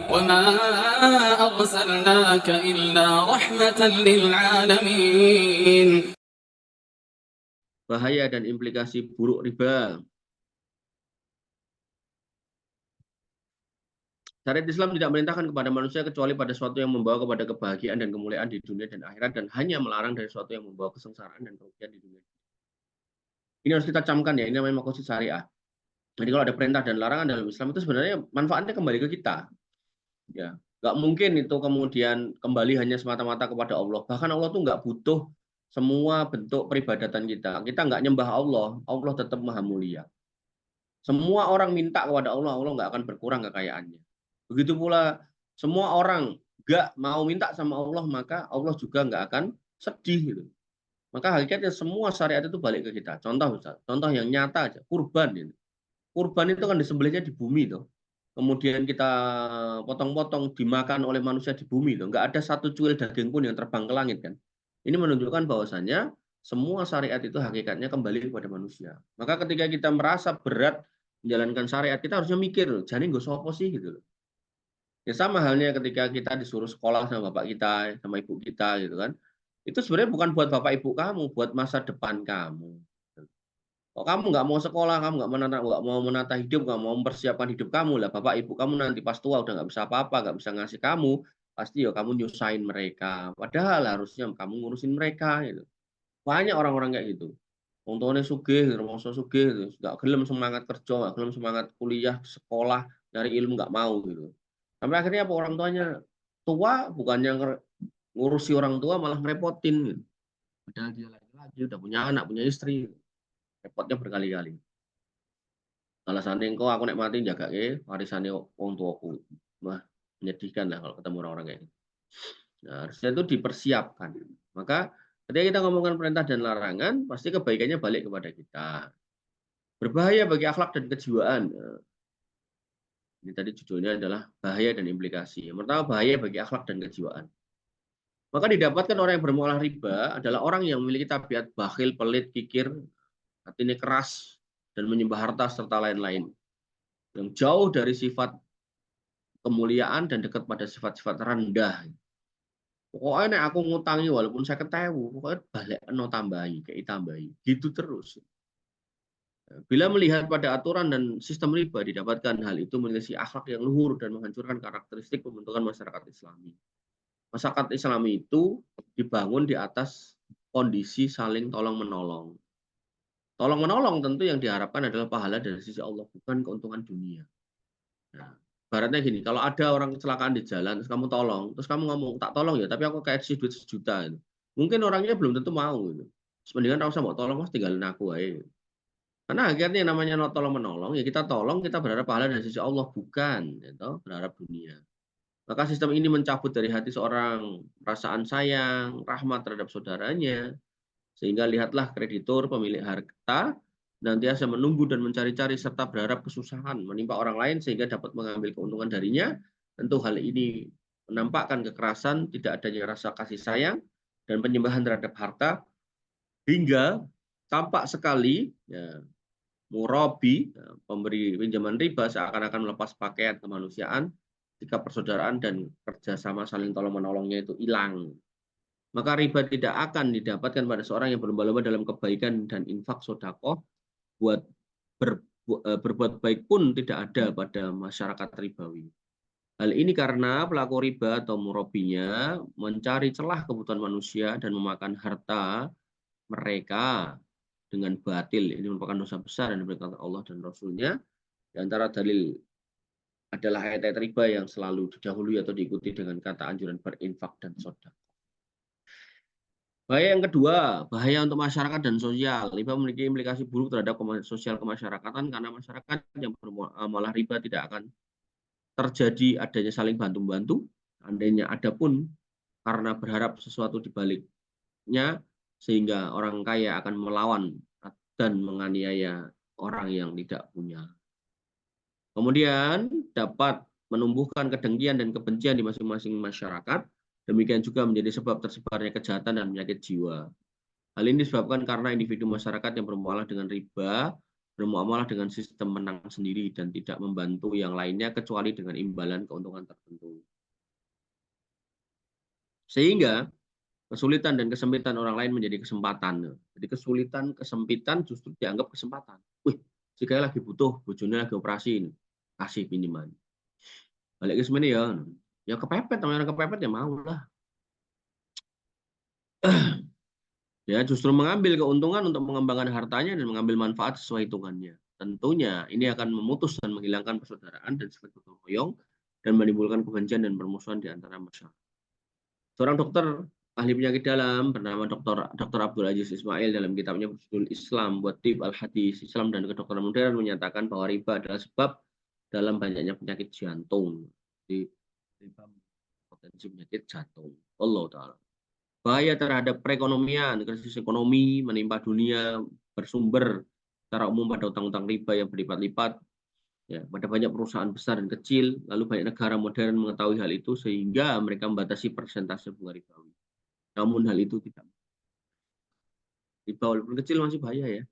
وما أرسلناك إلا رحمة للعالمين. Bahaya dan implikasi buruk riba. Syariat Islam tidak merintahkan kepada manusia kecuali pada sesuatu yang membawa kepada kebahagiaan dan kemuliaan di dunia dan akhirat, dan hanya melarang dari sesuatu yang membawa kesengsaraan dan kerugian di dunia. Ini harus kita camkan ya, ini namanya makosid syariah. Jadi kalau ada perintah dan larangan dalam Islam itu sebenarnya manfaatnya kembali ke kita. Ya, nggak mungkin itu kemudian kembali hanya semata-mata kepada Allah. Bahkan Allah tuh nggak butuh semua bentuk peribadatan kita. Kita nggak nyembah Allah, Allah tetap maha mulia. Semua orang minta kepada Allah, Allah nggak akan berkurang kekayaannya. Begitu pula semua orang nggak mau minta sama Allah, maka Allah juga nggak akan sedih gitu. Maka hakikatnya semua syariat itu balik ke kita. Contoh Ustaz, contoh yang nyata aja, kurban ini. Kurban itu kan disembelihnya di bumi tuh. Kemudian kita potong-potong dimakan oleh manusia di bumi tuh. Nggak ada satu cuil daging pun yang terbang ke langit kan. Ini menunjukkan bahwasannya semua syariat itu hakikatnya kembali kepada manusia. Maka ketika kita merasa berat menjalankan syariat, kita harusnya mikir, jadi nggak sopo sih gitu loh. Ya sama halnya ketika kita disuruh sekolah sama bapak kita, sama ibu kita gitu kan. Itu sebenarnya bukan buat bapak ibu kamu, buat masa depan kamu. Kok kamu nggak mau sekolah, kamu nggak mau menata hidup, nggak mau mempersiapkan hidup kamu lah. Bapak ibu kamu nanti pas tua udah nggak bisa apa-apa, nggak bisa ngasih kamu, pasti ya kamu nyusahin mereka. Padahal harusnya kamu ngurusin mereka. Gitu. Banyak orang-orang kayak gitu. Wong tuane sugih, rumangsa sugih, nggak gelem semangat kerja, nggak gelem semangat kuliah, sekolah, nyari ilmu nggak mau gitu. Sampai akhirnya apa orang tuanya tua, bukannya ngurusi orang tua malah ngerepotin. Gitu. Padahal dia lagi udah punya anak, punya istri, repotnya berkali-kali. Alasannya engkau aku nek mati jaga warisannya wong tuaku. Wah, menyedihkan lah kalau ketemu orang-orang kayak gitu. Nah, harusnya itu dipersiapkan. Maka ketika kita ngomongkan perintah dan larangan, pasti kebaikannya balik kepada kita. Berbahaya bagi akhlak dan kejiwaan. Nah, ini tadi judulnya adalah bahaya dan implikasi. Yang pertama, bahaya bagi akhlak dan kejiwaan. Maka didapatkan orang yang bermuamalah riba adalah orang yang memiliki tabiat bakhil, pelit, kikir, hatinya keras, dan menyembah harta serta lain-lain. Yang jauh dari sifat kemuliaan dan dekat pada sifat-sifat rendah. Pokoknya nek aku ngutangi walaupun saya ketewu, pokoknya balik no tambahi, kayak tambahi. Gitu terus. Bila melihat pada aturan dan sistem riba, didapatkan hal itu menyelisih akhlak yang luhur dan menghancurkan karakteristik pembentukan masyarakat Islami. Masyarakat Islami itu dibangun di atas kondisi saling tolong-menolong. Tolong-menolong tentu yang diharapkan adalah pahala dari sisi Allah, bukan keuntungan dunia. Nah, baratnya gini, kalau ada orang kecelakaan di jalan, terus kamu tolong, terus kamu ngomong, tak tolong ya, tapi aku kayak duit 1 juta. Gitu. Mungkin orangnya belum tentu mau. Gitu. Mendingan rasa mau tolong, mas tinggalin aku aja. Gitu. Karena akhirnya namanya tolong menolong, ya kita tolong, kita berharap pahala dari sisi Allah, bukan gitu, berharap dunia. Maka sistem ini mencabut dari hati seorang perasaan sayang, rahmat terhadap saudaranya, sehingga lihatlah kreditur, pemilik harta, nantiasa menunggu dan mencari-cari serta berharap kesusahan menimpa orang lain sehingga dapat mengambil keuntungan darinya. Tentu hal ini menampakkan kekerasan, tidak adanya rasa kasih sayang, dan penyembahan terhadap harta, hingga tampak sekali ya, murabi, pemberi pinjaman riba seakan-akan melepas pakaian kemanusiaan jika persaudaraan dan kerjasama saling tolong-menolongnya itu hilang. Maka riba tidak akan didapatkan pada seorang yang berlomba-lomba dalam kebaikan dan infak sodakoh. Berbuat baik pun tidak ada pada masyarakat ribawi. Hal ini karena pelaku riba atau murabinya mencari celah kebutuhan manusia dan memakan harta mereka dengan batil. Ini merupakan dosa besar yang diberitakan Allah dan Rasulnya. Di antara dalil adalah ayat-ayat riba yang selalu didahului atau diikuti dengan kata anjuran berinfak dan sedekah. Bahaya yang kedua, bahaya untuk masyarakat dan sosial. Riba memiliki implikasi buruk terhadap sosial kemasyarakatan karena masyarakat yang bermuamalah riba tidak akan terjadi adanya saling bantu-bantu. Andainya ada pun karena berharap sesuatu di baliknya sehingga orang kaya akan melawan dan menganiaya orang yang tidak punya. Kemudian dapat menumbuhkan kedengkian dan kebencian di masing-masing masyarakat. Demikian juga menjadi sebab tersebarnya kejahatan dan penyakit jiwa. Hal ini disebabkan karena individu masyarakat yang bermuamalah dengan riba bermuamalah dengan sistem menang sendiri dan tidak membantu yang lainnya kecuali dengan imbalan keuntungan tertentu. Sehingga kesulitan dan kesempitan orang lain menjadi kesempatan. Jadi kesulitan, kesempitan justru dianggap kesempatan. Wih, jika lagi butuh, bojone lagi operasi, kasih pinjaman. Balik ke semene ya kepepet, namanya kepepet ya mau lah. Ya justru mengambil keuntungan untuk mengembangkan hartanya dan mengambil manfaat sesuai hitungannya. Tentunya ini akan memutus dan menghilangkan persaudaraan dan saling gotong royong dan menimbulkan kebencian dan permusuhan di antara masyarakat. Seorang dokter ahli penyakit dalam bernama Dr. Abdul Aziz Ismail dalam kitabnya berjudul Islam buat Tib Al-Hadis Islam dan Kedokteran Modern menyatakan bahwa riba adalah sebab dalam banyaknya penyakit jantung. Jadi riba potensi penyakit jantung. Allah Ta'ala. Bahaya terhadap perekonomian, krisis ekonomi menimpa dunia bersumber secara umum pada utang-utang riba yang berlipat-lipat. Ya, pada banyak perusahaan besar dan kecil, lalu banyak negara modern mengetahui hal itu sehingga mereka membatasi persentase bunga ribawi. Namun hal itu tidak. Riba walaupun kecil masih bahaya ya.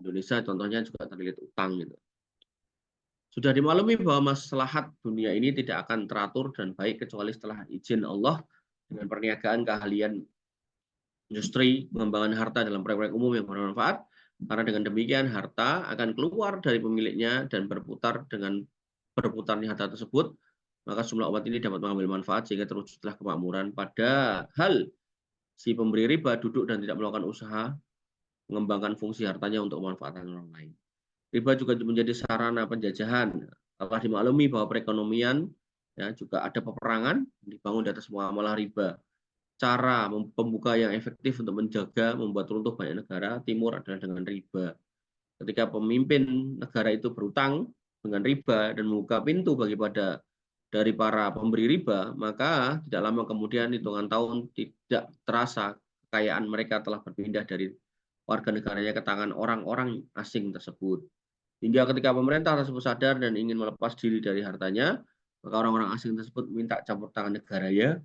Indonesia contohnya juga terlilit utang gitu. Sudah dimaklumi bahwa maslahat dunia ini tidak akan teratur dan baik kecuali setelah izin Allah dengan perniagaan keahlian industri, pengembangan harta dalam proyek-proyek umum yang bermanfaat. Karena dengan demikian harta akan keluar dari pemiliknya dan berputar dengan berputarnya harta tersebut, maka jumlah umat ini dapat mengambil manfaat sehingga terwujudlah kemakmuran. Padahal si pemberi riba duduk dan tidak melakukan usaha mengembangkan fungsi hartanya untuk memanfaatkan orang lain. Riba juga menjadi sarana penjajahan. Telah dimaklumi bahwa perekonomian ya juga ada peperangan dibangun di atas muamalah riba. Cara pembuka yang efektif untuk menjaga membuat runtuh banyak negara timur adalah dengan riba. Ketika pemimpin negara itu berutang dengan riba dan membuka pintu dari para pemberi riba, maka tidak lama kemudian hitungan tahun tidak terasa kekayaan mereka telah berpindah dari warga negaranya ke tangan orang-orang asing tersebut. Hingga ketika pemerintah tersebut sadar dan ingin melepas diri dari hartanya, maka orang-orang asing tersebut minta campur tangan negaranya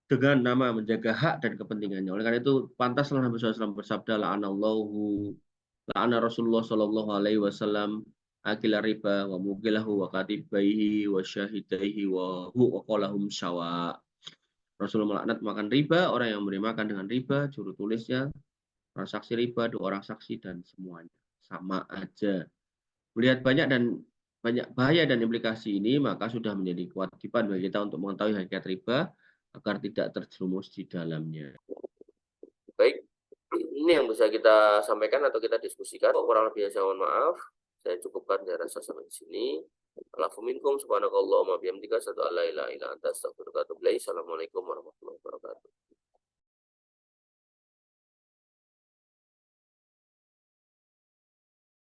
dengan nama menjaga hak dan kepentingannya. Oleh karena itu, pantaslah Nabi SAW bersabda, la'ana Rasulullah Shallallahu Alaihi Wasallam akila riba wa mugilahu wa katibaihi wa syahidaihi wa qalahum syawa. Rasulullah melaknat makan riba, orang yang memberi makan dengan riba, juru tulisnya, transaksi riba, dua orang saksi, dan semuanya sama aja. Melihat banyak bahaya dan implikasi ini, maka sudah menjadi kewajiban bagi kita untuk mengetahui hakikat riba agar tidak terjerumus di dalamnya. Baik, ini yang bisa kita sampaikan atau kita diskusikan. Kurang lebih saya mohon maaf. Saya cukupkan saya rasa sampai di sini. Alhamdulillah subhanakallahumma bihamdika asyhadu an la ilaha illa anta astaghfiruka wa atubu ilaik. Assalamualaikum warahmatullahi wabarakatuh.